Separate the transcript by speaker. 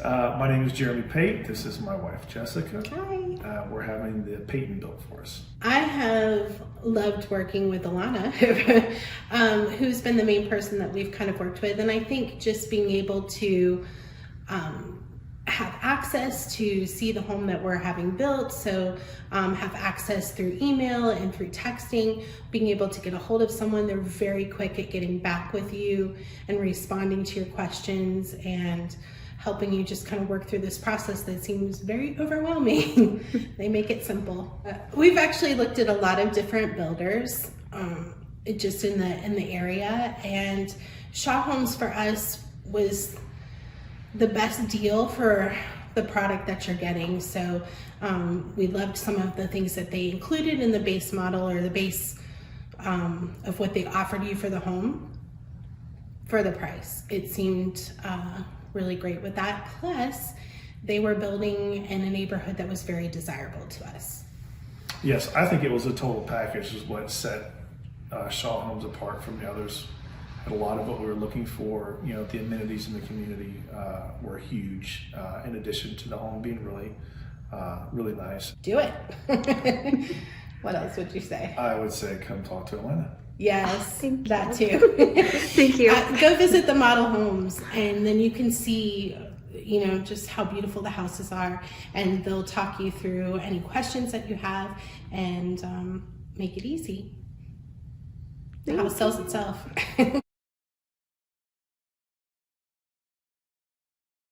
Speaker 1: My name is Jeremy Pate. This is my wife, Jessica.
Speaker 2: Hi.
Speaker 1: We're having the Peyton built for us.
Speaker 2: I have loved working with Alana, who's been the main person that we've kind of worked with. And I think just being able to have access to see the home that we're having built, so have access through email and through texting, being able to get a hold of someone. They're very quick at getting back with you and responding to your questions and helping you just kind of work through this process that seems very overwhelming. They make it simple. We've actually looked at a lot of different builders just in the area, and Shaw Homes for us was the best deal for the product that you're getting. So we loved some of the things that they included in the base model, or the base of what they offered you for the home for the price. It seemed really great with that. Plus, they were building in a neighborhood that was very desirable to us.
Speaker 1: Yes, I think it was a total package is what set Shaw Homes apart from the others. Had a lot of what we were looking for. You know, the amenities in the community were huge, in addition to the home being really nice.
Speaker 2: Do it. What else would you say?
Speaker 1: I would say come talk to Atlanta.
Speaker 2: Yes, that too.
Speaker 3: Thank you.
Speaker 2: Go visit the model homes, and then you can see, you know, just how beautiful the houses are, and they'll talk you through any questions that you have and make it easy. The house sells itself.